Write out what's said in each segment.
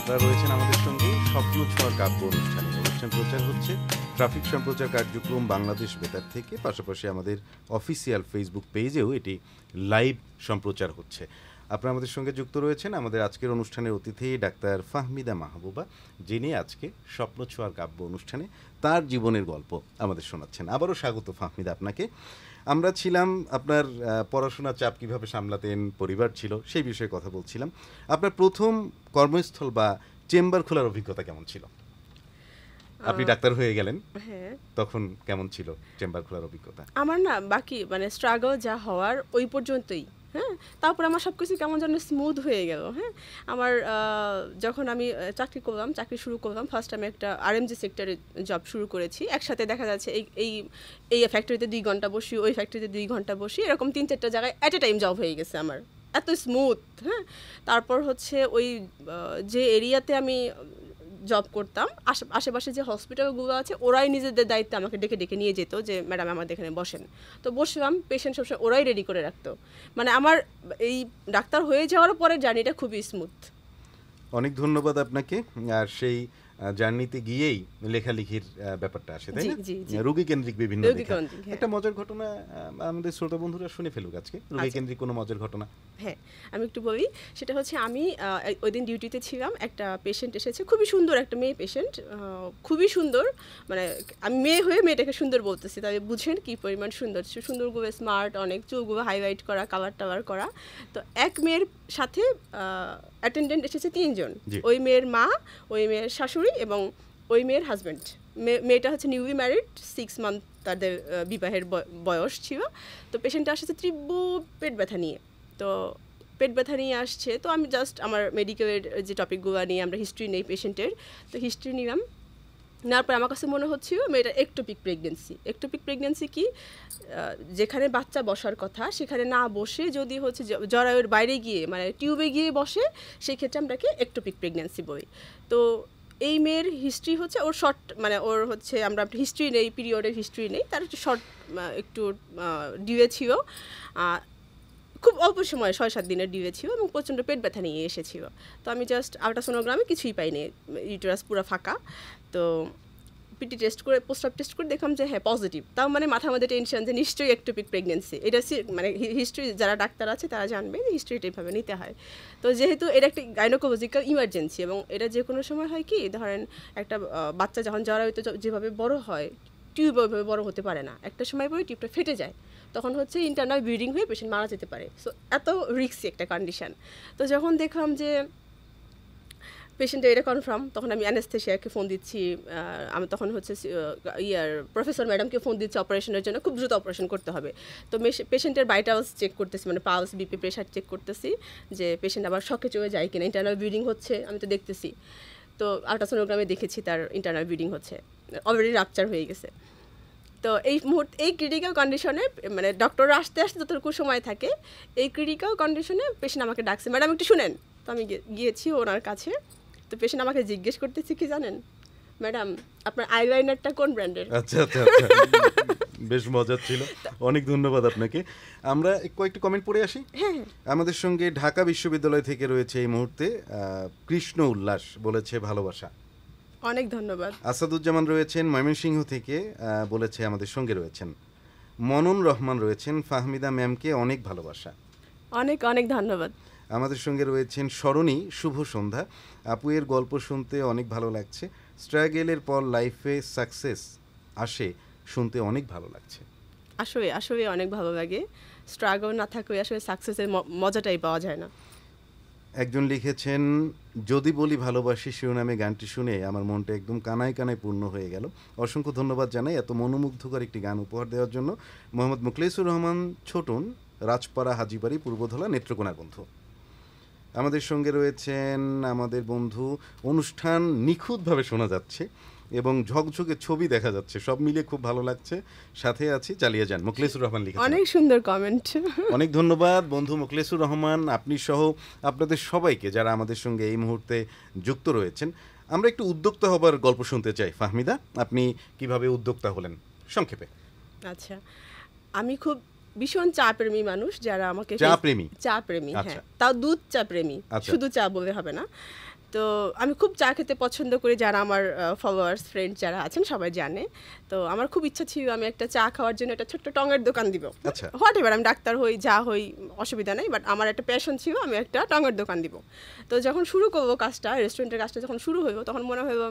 আপনারা রয়েছেন আমাদের সঙ্গে স্বপ্ন ছোঁয়ার কাব্য অনুষ্ঠানে। অনুষ্ঠান প্রচার হচ্ছে ট্রাফিক সম্প্রচার কার্যক্রম বাংলাদেশ বেতার থেকে, পাশাপাশি আমাদের অফিসিয়াল ফেসবুক পেজেও এটি লাইভ সম্প্রচার হচ্ছে। আপনারা আমাদের সঙ্গে যুক্ত রয়েছেন। আমাদের আজকের অনুষ্ঠানের অতিথি ডাক্তার ফাহমিদা মাহবুবা, যিনি আজকে স্বপ্ন ছোঁয়ার কাব্য অনুষ্ঠানে তার জীবনের গল্প আমাদের শোনাচ্ছেন। আবারও স্বাগত ফাহমিদা আপনাকে। আমরা ছিলাম আপনার পড়াশোনার চাপ কিভাবে সামলাতেন, পরিবার ছিল, সেই বিষয়ে কথা বলছিলাম। আপনার প্রথম কর্মস্থল বা চেম্বার খোলার অভিজ্ঞতা কেমন ছিল? আপনি ডাক্তার হয়ে গেলেন, হ্যাঁ, তখন কেমন ছিল চেম্বার খোলার অভিজ্ঞতা? আমার না বাকি স্ট্রাগল যা হওয়ার ওই পর্যন্তই। হ্যাঁ, তারপর আমার সব কিছু কেমন যেন স্মুথ হয়ে গেল। হ্যাঁ, আমার যখন আমি চাকরি শুরু করলাম, ফার্স্ট আমি একটা আরএমজি সেক্টরে জব শুরু করেছি। একসাথে দেখা যাচ্ছে এই এই এই ফ্যাক্টরিতে 2 ঘন্টা বসি, ওই ফ্যাক্টরিতে 2 ঘন্টা বসি, এরকম 3-4টা জায়গায় অ্যাট এ টাইম জব হয়ে গেছে আমার, এত স্মুথ। হ্যাঁ, তারপর হচ্ছে ওই যে এরিয়াতে আমি জব করতাম, আশেপাশে যে হসপিটালগুলো আছে ওরাই নিজেদের দায়িত্বে আমাকে ডেকে ডেকে নিয়ে যেত যে ম্যাডাম আমাদের এখানে বসেন। তো বসলাম, পেশেন্ট সবসময় ওরাই রেডি করে রাখতো। আমার এই ডাক্তার হয়ে যাওয়ার পরে জার্নিটা খুবই স্মুথ। অনেক ধন্যবাদ আপনাকে। আর সেই জার্নিতে গিয়েই লেখালেখির ব্যাপারটা আসে, তাই না? রোগী কেন্দ্রিক বিভিন্ন একটা মজার ঘটনা আমাদের শ্রোতা বন্ধুরা শুনে ফেলুক আজকে। রোগী কেন্দ্রিক কোনো মজার ঘটনা? হ্যাঁ, আমি একটু বলি। সেটা হচ্ছে আমি ওই দিন ডিউটিতে ছিলাম, একটা পেশেন্ট এসেছে, খুবই সুন্দর একটা মেয়ে পেশেন্ট, খুবই সুন্দর। আমি মেয়ে হয়ে মেয়েটাকে সুন্দর বলতেছি, তবে বুঝেন কি পরিমাণ সুন্দর। সুন্দরগুলো স্মার্ট, অনেক চুলগুলো হাইলাইট করা, কালার টালার করা। তো এক মেয়ের সাথে অ্যাটেন্ডেন্ট এসেছে 3 জন। ওই মেয়ের মা, ওই মেয়ের শাশুড়ি এবং ওই মেয়ের হাজব্যান্ড। মেয়েটা হচ্ছে নিউলি ম্যারিড, 6 মান্থ তাদের বিবাহের বয়স ছিল। তো পেশেন্টটা আসছে তীব্র পেট ব্যথা নিয়ে। তো পেট ব্যথা নিয়ে আসছে, তো আমি জাস্ট আমার মেডিকেলের যে টপিকগুলো নিয়ে আমরা হিস্ট্রি নেই পেশেন্টের, তো হিস্ট্রি নিলাম। নেওয়ার পর আমার কাছে মনে হচ্ছিল মেয়েটা একটোপিক প্রেগনেন্সি কি, যেখানে বাচ্চা বসার কথা সেখানে না বসে যদি হচ্ছে জরায়ুর বাইরে গিয়ে টিউবে গিয়ে বসে, সেই ক্ষেত্রে আমরাকে একটোপিক প্রেগনেন্সি বলি। তো এই মেয়ের হিস্ট্রি হচ্ছে ওর শর্ট, ওর হচ্ছে আমরা হিস্ট্রি নেই, পিরিয়ডের হিস্ট্রি নেই, তার একটু শর্ট, একটু ডিউয়ে ছিল, খুব অল্প সময় 6-7 দিনের ডিউয়ে ছিল এবং প্রচণ্ড পেট ব্যথা নিয়ে এসেছিল। তো আমি জাস্ট আল্ট্রাসোনোগ্রামে কিছুই পাইনি, ইউটেরাস পুরো ফাঁকা। তো পিটি টেস্ট করে, পোস্টআপ টেস্ট করে দেখলাম যে হ্যাঁ পজিটিভ। তাও মাথার মধ্যে টেনশন যে নিশ্চয়ই একটোপিক প্রেগনেন্সি। এটা হিস্ট্রি যারা ডাক্তার আছে তারা জানবে যে হিস্ট্রিটা এইভাবে নিতে হয়। তো যেহেতু এটা একটা গাইনোকোলজিক্যাল ইমার্জেন্সি এবং এটা যে কোনো সময় হয় কি, ধরেন একটা বাচ্চা যখন জরায়ুতে যেভাবে বড় হয়, টিউব ওইভাবে বড় হতে পারে না, একটা সময় পরে টিউবটা ফেটে যায়, তখন হচ্ছে ইন্টারনাল ব্লিডিং হয়ে পেশেন্ট মারা যেতে পারে। সো এত রিস্কি একটা কন্ডিশন। তো যখন দেখলাম যে পেশেন্টের এটা কনফার্ম, তখন আমি অ্যানেস্থেশিয়াকে ফোন দিচ্ছি। আমি তখন হচ্ছে প্রফেসর ম্যাডামকে ফোন দিচ্ছি অপারেশনের জন্য, খুব দ্রুত অপারেশন করতে হবে। তো পেশেন্টের ভাইটালস চেক করতেছি, পালস, বিপি, প্রেশার চেক করতেছি যে পেশেন্ট আবার শকে চলে যায় কিনা, ইন্টারনাল ব্লিডিং হচ্ছে আমি তো দেখতেছি। তো আল্ট্রাসোনোগ্রামে দেখেছি তার ইন্টারনাল ব্লিডিং হচ্ছে, অলরেডি রাপচার হয়ে গেছে। তো এই মুহূর্তে এই ক্রিটিক্যাল কন্ডিশনে ডক্টররা আসতে যতটুকু সময় থাকে, এই ক্রিটিক্যাল কন্ডিশনে পেশেন্ট আমাকে ডাকছে, ম্যাডাম একটু শুনেন। তো আমি গিয়েছি ওনার কাছে। তো পেশেন্ট আমাকে জিজ্ঞেস করতেছি কি জানেন, ম্যাডাম আপনার আইলাইনারটা কোন ব্র্যান্ডের? আচ্ছা, বেশ মজার ছিল, অনেক ধন্যবাদ আপনাকে। আমরা কয়েকটি কমেন্ট পড়ে আসি। হ্যাঁ, আমাদের সঙ্গে ঢাকা বিশ্ববিদ্যালয় থেকে রয়েছে এই মুহূর্তে কৃষ্ণ উল্লাস, বলেছে ভালোবাসা। অনেক ধন্যবাদ। আসাদুজ্জামান রয়েছেন ময়মনসিংহ থেকে, বলেছে আমাদের সঙ্গে রয়েছেন। মনন রহমান রয়েছেন, ফাহমিদা ম্যামকে অনেক ভালোবাসা। অনেক অনেক ধন্যবাদ। আমাদের সঙ্গে রয়েছেন সরণী, শুভ সন্ধ্যা, আপুয়ের গল্প শুনতে অনেক ভালো লাগছে, স্ট্রাগেলের পর লাইফে সাকসেস আসে, শুনতে অনেক ভালো লাগছে। আসলে অনেক ভালো লাগে, স্ট্রাগল না থাকলে আসলে সাকসেসের মজাটাই পাওয়া যায় না। একজন লিখেছেন, যদি বলি ভালোবাসি শিরোনামে গানটি শুনে আমার মনটা একদম কানায় কানায় পূর্ণ হয়ে গেল। অসংখ্য ধন্যবাদ জানাই এত মনোমুগ্ধকর একটি গান উপহার দেওয়ার জন্য। মোহাম্মদ মুখলেসুর রহমান ছোটন, রাজপাড়া, হাজিবাড়ি, পূর্বধলা, নেত্রকোনার বন্ধু। আমাদের সঙ্গে রয়েছেন আমাদের বন্ধু, অনুষ্ঠান নিখুঁতভাবে শোনা যাচ্ছে এবং ঝকঝকে ছবি দেখা যাচ্ছে, সব মিলিয়ে খুব ভালো লাগছে, সাথে আছি, চালিয়ে যান। মুখলেসুর রহমান লিখেছেন, অনেক সুন্দর কমেন্ট। অনেক ধন্যবাদ বন্ধু মুখলেসুর রহমান, আপনি সহ আপনাদের সবাইকে যারা আমাদের সঙ্গে এই মুহূর্তে যুক্ত রয়েছেন। আমরা একটু উদ্যোক্তা হবার গল্প শুনতে চাই। ফাহমিদা, আপনি কিভাবে উদ্যোক্তা হলেন সংক্ষেপে? আচ্ছা, আমি খুব ভীষণ চা প্রেমী মানুষ, যারা আমাকে চা প্রেমী, হ্যাঁ, তাও দুধ চা প্রেমী, শুধু চা বলে হবে না। তো আমি খুব চা খেতে পছন্দ করি, যারা আমার ফলোয়ার্স ফ্রেন্ড যারা আছেন সবাই জানে। তো আমার খুব ইচ্ছা ছিল আমি একটা চা খাওয়ার জন্য একটা ছোট্ট টঙের দোকান দিব। আচ্ছা। হোয়াট এভার, আমি ডাক্তার হই যা হই অসুবিধা নেই, বাট আমার একটা প্যাশন ছিল আমি একটা টঙের দোকান দিব। তো যখন শুরু করবো কাজটা, রেস্টুরেন্টের কাজটা যখন শুরু হইব, তখন মনে হইব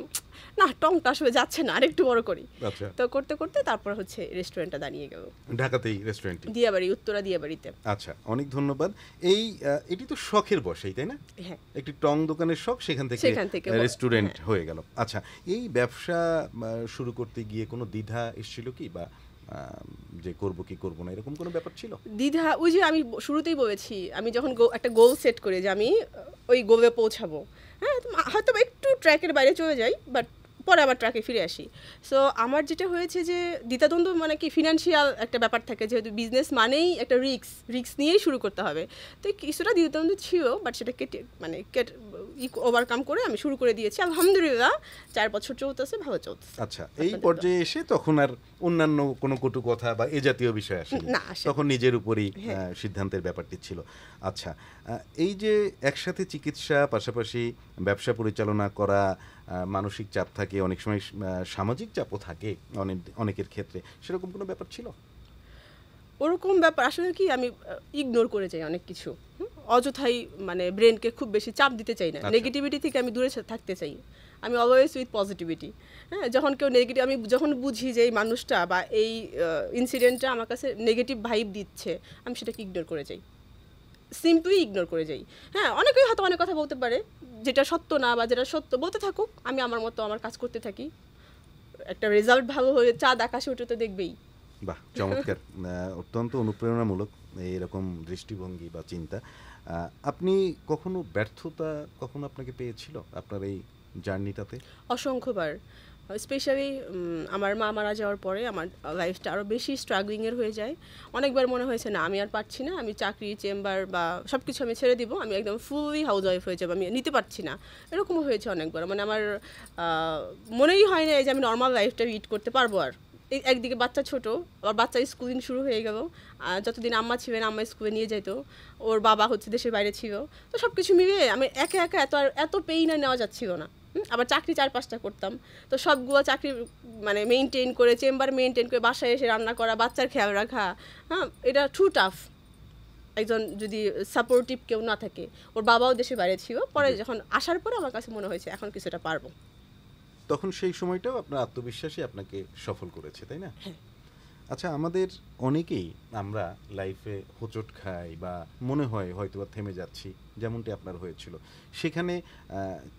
না টংটা আসলে যাচ্ছে না, আরেকটু বড় করি। আচ্ছা। তো করতে করতে তারপর হচ্ছে রেস্টুরেন্টটা দাঁড়িয়ে গেল ঢাকাতেই রেস্টুরেন্ট, দিয়াবাড়ি, উত্তরা দিয়াবাড়িতে। আচ্ছা, অনেক ধন্যবাদ। এটি তো শখের বশেই, তাই না? হ্যাঁ, একটি টং দোকানের শখ, সেখান থেকে রেস্টুরেন্ট হয়ে গেল। আচ্ছা, এই ব্যবসা শুরু করতে গিয়ে কোনো দ্বিধা এসেছিল কি, বা যে করব কি করব না, এরকম কোনো ব্যাপার ছিল? দ্বিধা, ওই যে আমি শুরুতেই বলেছি, আমি যখন একটা গোল সেট করি যে আমি ওই গোলে পৌঁছাবো, হ্যাঁ, হয়তো একটু ট্র্যাকের বাইরে চলে যাই, বাট পরে আবার ট্র্যাকে ফিরে আসি। সো আমার যেটা হয়েছে যে দ্বিধাদ্বন্দ্ব, মানে কি ফিনান্সিয়াল একটা ব্যাপার থাকে, যেহেতু বিজনেস মানেই একটা রিস্ক নিয়েই শুরু করতে হবে। তো কিছুটা দ্বিধাদ্বন্দ্ব ছিল, বাট সেটা ওভারকাম করে আমি শুরু করে দিয়েছি। আলহামদুলিল্লাহ 4 বছর চলতেছে, ভালো চলতেছে। আচ্ছা, এই পর্যায়ে এসে তখন আর অন্যান্য কোনো কটু কথা বা এ জাতীয় বিষয় আসে না, তখন নিজের উপরই সিদ্ধান্তের ব্যাপারটি ছিল। আচ্ছা, এই যে একসাথে চিকিৎসা পাশাপাশি ব্যবসা পরিচালনা করা, মানসিক চাপ থাকে, অনেক সময় সামাজিক চাপও থাকে অনেকের ক্ষেত্রে, সেরকম কোনো ব্যাপার ছিল? ওরকম ব্যাপার আসলে কি, আমি ইগনোর করে যাই অনেক কিছু, অযথাই মানে ব্রেনকে খুব বেশি চাপ দিতে চাই না। নেগেটিভিটি থেকে আমি দূরে থাকতে চাই। আমি অলওয়েজ উইথ পজিটিভিটি। হ্যাঁ, যখন কেউ নেগেটিভ, আমি যখন বুঝি যে এই মানুষটা বা এই ইনসিডেন্টটা আমার কাছে নেগেটিভ ভাইব দিচ্ছে, আমি সেটাকে ইগনোর করে যাই, সিম্পলি ইগনোর করে যাই। হ্যাঁ, অনেকেই হয়তো অনেক কথা বলতে পারে, যেটা সত্য না বা যেটা সত্য বলতে থাকুক, আমি আমার মতো আমার কাজ করতে থাকি। একটা রেজাল্ট ভালো হয়ে চাঁদ আকাশে উঠে তো দেখবেই। বাহ, চমৎকার, অত্যন্ত অনুপ্রেরণামূলক এরকম দৃষ্টিভঙ্গি বা চিন্তা। আপনি কখনো ব্যর্থতা কখনো আপনাকে পেয়েছিল আপনার এই জার্নিটাতে? অসংখ্যবার। স্পেশালি আমার মা মারা যাওয়ার পরে আমার লাইফটা আরও বেশি স্ট্রাগলিংয়ের হয়ে যায়। অনেকবার মনে হয়েছে না, আমি আর পারছি না, আমি চাকরি, চেম্বার বা সব কিছু আমি ছেড়ে দিব, আমি একদম ফুললি হাউস ওয়াইফ হয়ে যাবো, আমি নিতে পারছি না। এরকমও হয়েছে অনেকবার। মানে আমার মনেই হয় না যে আমি নর্মাল লাইফটা লিড করতে পারবো। আর একদিকে বাচ্চা ছোট, আবার বাচ্চার স্কুলিং শুরু হয়ে গেল। যতদিন আম্মা ছিলেন আম্মা স্কুলে নিয়ে যেত, ওর বাবা হচ্ছে দেশের বাইরে ছিল। তো সব কিছু মিলিয়ে আমি একা একা এত পেইন আর নেওয়া যাচ্ছিল না। আবার চাকরি 4-5টা করতাম, তো সবগুলো চাকরি মানে মেনটেন করে, চেম্বার মেনটেন করে, বাসায় এসে রান্না করা, বাচ্চার খেয়াল রাখা, হ্যাঁ, এটা টু টাফ। একজন যদি সাপোর্টিভ কেউ না থাকে, ওর বাবাও দেশের বাইরে ছিল, পরে যখন আসার পরে আমার কাছে মনে হয়েছে এখন কিছুটা পারবো। তখন সেই সময়টাও আপনার আত্মবিশ্বাসই আপনাকে সফল করেছে, তাই না? হ্যাঁ। আচ্ছা, আমাদের অনেকেই আমরা লাইফে হোঁচট খাই বা মনে হয় হয়তো থেমে যাচ্ছি, যেমনটি আপনার হয়েছিল। সেখানে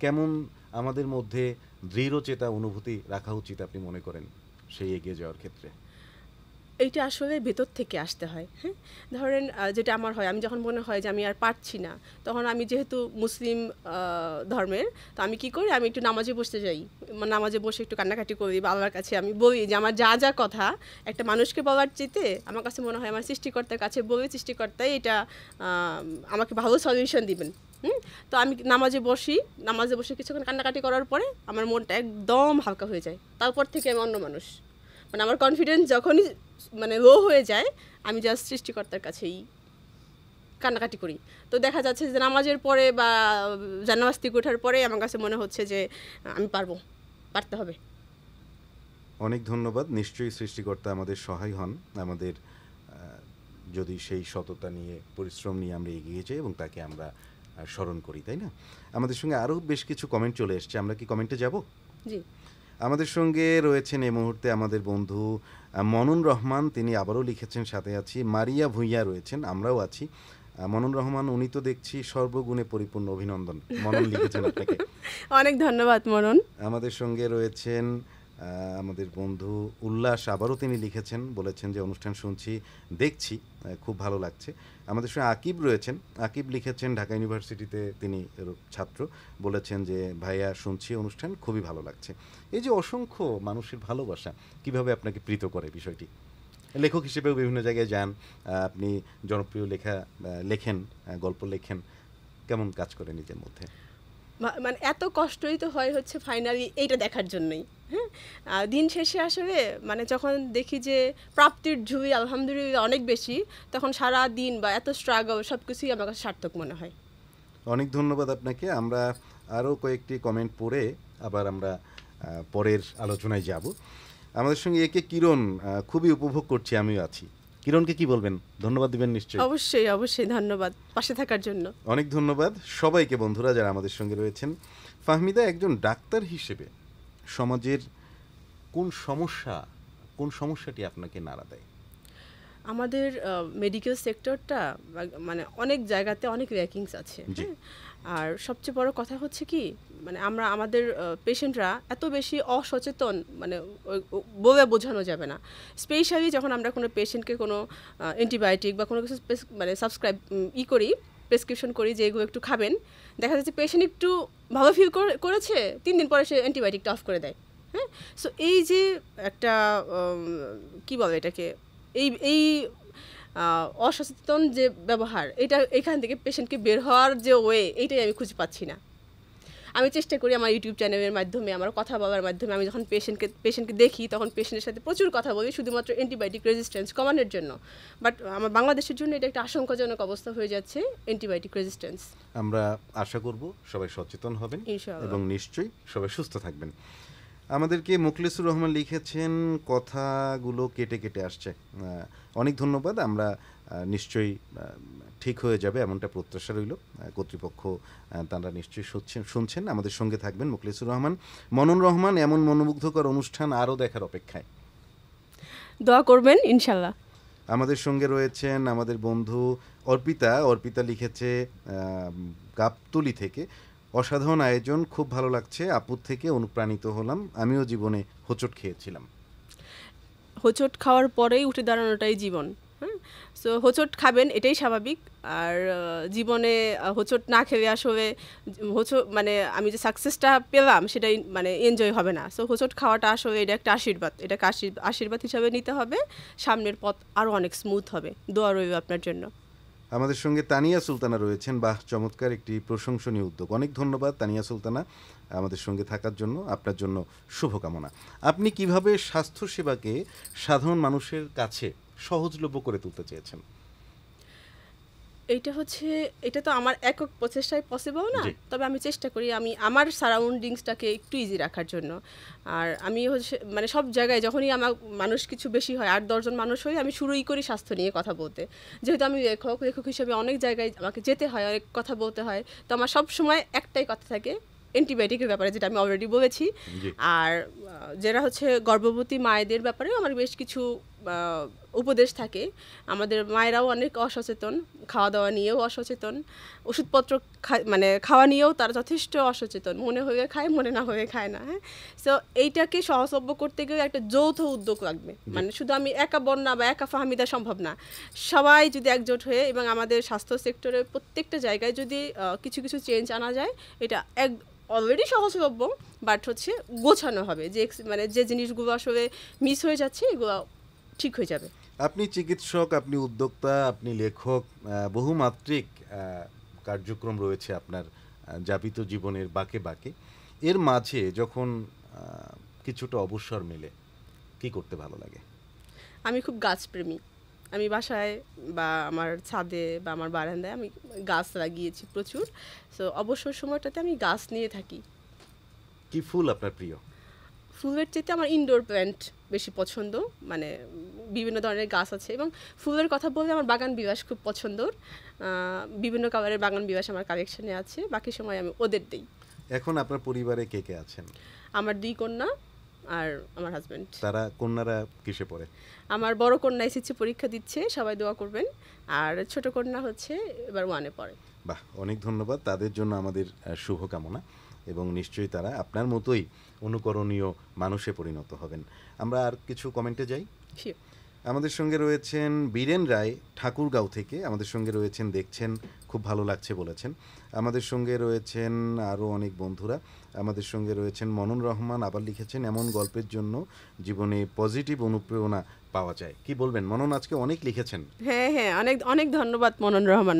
কেমন আমাদের মধ্যে দৃঢ়চেতা অনুভূতি রাখা উচিত আপনি মনে করেন সেই এগিয়ে যাওয়ার ক্ষেত্রে? এইটা আসলে ভেতর থেকে আসতে হয়। হ্যাঁ, ধরেন যেটা আমার হয়, আমি যখন মনে হয় যে আমি আর পারছি না, তখন আমি যেহেতু মুসলিম ধর্মের, তো আমি কি করি, আমি একটু নামাজে বসতে যাই। নামাজে বসে একটু কান্নাকাটি করি বা আল্লাহর কাছে আমি বলি যে আমার যা যা কথা একটা মানুষকে বলার চেয়ে আমার কাছে মনে হয় আমার সৃষ্টিকর্তার কাছে বলি, সৃষ্টিকর্তাই এটা আমাকে ভালো সলিউশন দিবেন। তো আমি নামাজে বসে কিছুক্ষণ কান্নাকাটি করার পরে আমার মনটা একদম হালকা হয়ে যায়। তারপর থেকে আমি অন্য মানুষ। মানে আমার কনফিডেন্স যখনই মানে লো হয়ে যায়, আমি জাস্ট সৃষ্টিকর্তার কাছেই কান্নাকাটি করি। তো দেখা যাচ্ছে যে নামাজের পরে বা জানাজ থেকে ওঠার পরে আমার কাছে মনে হচ্ছে যে আমি পারতে হবে। অনেক ধন্যবাদ। নিশ্চয়ই সৃষ্টিকর্তা আমাদের সহায় হন, আমাদের যদি সেই সততা নিয়ে, পরিশ্রম নিয়ে আমরা এগিয়ে যাই এবং তাকে আমরা স্মরণ করি, তাই না? আমাদের সঙ্গে আরও বেশ কিছু কমেন্ট চলে এসছে, আমরা কি কমেন্টে যাব? জি। আমাদের সঙ্গে রয়েছেন এই মুহূর্তে আমাদের বন্ধু মনন রহমান, তিনি আবারও লিখেছেন সাথে আছি। মারিয়া ভুঁইয়া রয়েছেন, আমরাও আছি। মনন রহমান, উনি তো দেখছি সর্বগুণে পরিপূর্ণ, অভিনন্দন। মনন লিখেছেন আপনাকে, অনেক ধন্যবাদ মনন। আমাদের সঙ্গে রয়েছেন আমাদের বন্ধু উল্লাস, আবারও তিনি লিখেছেন, বলেছেন যে অনুষ্ঠান শুনছি, দেখছি, খুব ভালো লাগছে। আমাদের সঙ্গে আকিব রয়েছেন, আকিব লিখেছেন ঢাকা ইউনিভার্সিটিতে তিনি ছাত্র, বলেছেন যে ভাইয়া শুনছি অনুষ্ঠান, খুবই ভালো লাগছে। এই যে অসংখ্য মানুষের ভালোবাসা কিভাবে আপনাকে প্রীত করে বিষয়টি? লেখক হিসেবেও বিভিন্ন জায়গায় যান, আপনি জনপ্রিয় লেখেন, গল্প লেখেন, কেমন কাজ করে নিজের মধ্যে? মানে এত কষ্টই তো হয় হচ্ছে ফাইনালি এইটা দেখার জন্যই। হ্যাঁ, দিন শেষে আসলে মানে যখন দেখি যে প্রাপ্তির ঝুঁকি আলহামদুলিল্লাহ অনেক বেশি, তখন সারা দিন বা এত স্ট্রাগল সব কিছুই আমার কাছে সার্থক মনে হয়। অনেক ধন্যবাদ আপনাকে। আমরা আরও কয়েকটি কমেন্ট পড়ে আবার আমরা পরের আলোচনায় যাব। আমাদের সঙ্গে একে কিরণ, খুবই উপভোগ করছি, আমিও আছি। কিরণকে কি বলবেন? ধন্যবাদ দিবেন নিশ্চয়ই। অবশ্যই অবশ্যই ধন্যবাদ পাশে থাকার জন্য। অনেক ধন্যবাদ সবাইকে, বন্ধুরা যারা আমাদের সঙ্গে রয়েছেন। ফাহমিদা, একজন ডাক্তার হিসেবে সমাজের কোন সমস্যাটি আপনাকে নাড়া দেয়? আমাদের মেডিকেল সেক্টরটা মানে অনেক জায়গাতে অনেক র্যাঙ্কিংস আছে, আর সবচেয়ে বড় কথা হচ্ছে কি, মানে আমাদের পেশেন্টরা এত বেশি অসচেতন, মানে বলে বোঝানো যাবে না। স্পেশালি যখন আমরা কোনো পেশেন্টকে কোনো অ্যান্টিবায়োটিক বা কোনো কিছু মানে প্রেসক্রিপশন করি যে এগুলো একটু খাবেন, দেখা যাচ্ছে পেশেন্ট একটু ভালো ফিল করেছে, 3 দিন পরে সে অ্যান্টিবায়োটিকটা অফ করে দেয়। হ্যাঁ, সো এই যে একটা কী বলে এটাকে, এই অসচেতন যে ব্যবহার, এটা এখান থেকে পেশেন্টকে বের হওয়ার যে ওয়ে, এইটাই আমি খুঁজে পাচ্ছি না। আমি চেষ্টা করি আমার ইউটিউব চ্যানেলের মাধ্যমে, আমার কথা বলার মাধ্যমে, আমি যখন পেশেন্টকে দেখি তখন পেশেন্টের সাথে প্রচুর কথা বলি শুধুমাত্র অ্যান্টিবায়োটিক রেজিস্ট্যান্স কমানোর জন্য। বাট আমার বাংলাদেশের জন্য এটা একটা আশঙ্কাজনক অবস্থা হয়ে যাচ্ছে, অ্যান্টিবায়োটিক রেজিস্ট্যান্স। আমরা আশা করব সবাই সচেতন হবেন এবং নিশ্চয়ই সবাই সুস্থ থাকবেন। আমাদেরকে মুখলিসুর রহমান লিখেছেন, কথাগুলো কেটে কেটে আসছে। অনেক ধন্যবাদ। আমরা নিশ্চয়ই ঠিক হয়ে যাবে এমনটা প্রত্যাশা রইল। কর্তৃপক্ষ তারা নিশ্চয়ই শুনছেন। আমাদের সঙ্গে থাকবেন মুখলিসুর রহমান, মনন রহমান। এমন মনোমুগ্ধকর অনুষ্ঠান আরও দেখার অপেক্ষায়। দোয়া করবেন ইনশাল্লাহ। আমাদের সঙ্গে রয়েছেন আমাদের বন্ধু অর্পিতা লিখেছে গাবতলী থেকে, অসাধারণ আয়োজন, খুব ভালো লাগছে, আপুর থেকে অনুপ্রাণিত হলাম, আমিও জীবনে হোঁচট খেয়েছিলাম। হোঁচট খাওয়ার পরেই উঠে দাঁড়ানোটাই জীবন। হ্যাঁ, সো হোঁচট খাবেন, এটাই স্বাভাবিক। আর জীবনে হোঁচট না খেলে আসলে মানে আমি যে সাকসেসটা পেলাম সেটাই মানে এনজয় হবে না। সো হোঁচট খাওয়াটা আসলে এটা একটা আশীর্বাদ, এটাকে আশীর্বাদ হিসাবে নিতে হবে। সামনের পথ আরও অনেক স্মুথ হবে। দোয়া রইল আপনার জন্য। আমাদের সঙ্গে তানিয়া সুলতানা রয়েছেন। বাহ, চমৎকার একটি প্রশংসনীয় উদ্যোগ। অনেক ধন্যবাদ তানিয়া সুলতানা আমাদের সঙ্গে থাকার জন্য। আপনার জন্য শুভকামনা। আপনি কিভাবে স্বাস্থ্যসেবাকে সাধারণ মানুষের কাছে সহজলভ্য করে তুলতে চেয়েছেন? এটা তো আমার একক প্রচেষ্টায় পসিবল না, তবে আমি চেষ্টা করি আমি আমার সারাউন্ডিংসটাকে একটু ইজি রাখার জন্য। আর আমি মানে সব জায়গায় যখনই আমার মানুষ কিছু বেশি হয়, 8-10 জন মানুষ হই, আমি শুরুই করি স্বাস্থ্য নিয়ে কথা বলতে। যেহেতু আমি লেখক হিসেবে অনেক জায়গায় আমাকে যেতে হয়, অনেক কথা বলতে হয়, তো আমার সব সময় একটাই কথা থাকে অ্যান্টিবায়োটিকের ব্যাপারে, যেটা আমি অলরেডি বলেছি। আর যারা গর্ভবতী মায়েদের ব্যাপারে আমার বেশ কিছু উপদেশ থাকে। আমাদের মায়েরাও অনেক অসচেতন, খাওয়া দাওয়া নিয়েও অসচেতন, ওষুধপত্র মানে খাওয়া নিয়েও তারা যথেষ্ট অসচেতন, মনে হয়ে খায়, মনে না হয়ে খায় না। হ্যাঁ, সো এইটাকে সহজলভ্য করতে গেলে একটা যৌথ উদ্যোগ লাগবে। মানে শুধু আমি একা বন্যা বা একা ফাহমিদা সম্ভব না। সবাই যদি একজোট হয়ে এবং আমাদের স্বাস্থ্য সেক্টরের প্রত্যেকটা জায়গায় যদি কিছু কিছু চেঞ্জ আনা যায়, এটা অলরেডি সহজলভ্য, বাট গোছানো হবে, যে মানে যে জিনিসগুলো আসলে মিস হয়ে যাচ্ছে এগুলো ঠিক হয়ে যাবে। আপনি চিকিৎসক, আপনি উদ্যোক্তা, আপনি লেখক, বহুমাত্রিক কার্যক্রম রয়েছে আপনার যাপিত জীবনের বাঁকে বাঁকে। এর মাঝে যখন কিছুটা অবসর মেলে, কি করতে ভালো লাগে? আমি খুব গাছপ্রেমী। আমি বাসায় বা আমার ছাদে বা আমার বারান্দায় আমি গাছ লাগিয়েছি প্রচুর। সো অবসর সময়টাতে আমি গাছ নিয়ে থাকি। কি ফুল আপনার প্রিয়? ফুলের চাইতে আমার ইনডোর প্ল্যান্ট বেশি পছন্দ। মানে বিভিন্ন ধরনের গাছ আছে, এবং ফুলের কথা বললে আমার বাগান বিলাস খুব পছন্দর। বিভিন্ন কালারের বাগান বিলাস আমার কালেকশনে আছে, বাকি সময় আমি ওদের দিই। এখন আপনার পরিবারে কে কে আছেন? আমার 2 কন্যা আর আমার হাজব্যান্ড। তারা, কন্যারা কিসে পড়ে? আমার বড় কন্যা এসএসসি পরীক্ষা দিচ্ছে, সবাই দোয়া করবেন। আর ছোট কন্যা এবার 1-এ পড়ে। বাহ, অনেক ধন্যবাদ। তাদের জন্য আমাদের শুভকামনা, এবং নিশ্চয়ই তারা আপনার মতোই অনুকরণীয় মানুষে পরিণত হবেন। আমরা আর কিছু কমেন্টে যাই। আমাদের সঙ্গে রয়েছেন বীরেন রায় ঠাকুরগাঁও থেকে, আমাদের সঙ্গে রয়েছেন, দেখছেন, খুব ভালো লাগছে বলেছেন। আমাদের সঙ্গে রয়েছেন আরও অনেক বন্ধুরা। আমাদের সঙ্গে রয়েছেন মনন রহমান, আবার লিখেছেন, এমন গল্পের জন্য জীবনে পজিটিভ অনুপ্রেরণা পাওয়া যায়। কি বলবেন মনন? আজকে অনেক লিখেছেন। হ্যাঁ, অনেক অনেক ধন্যবাদ মনন রহমান।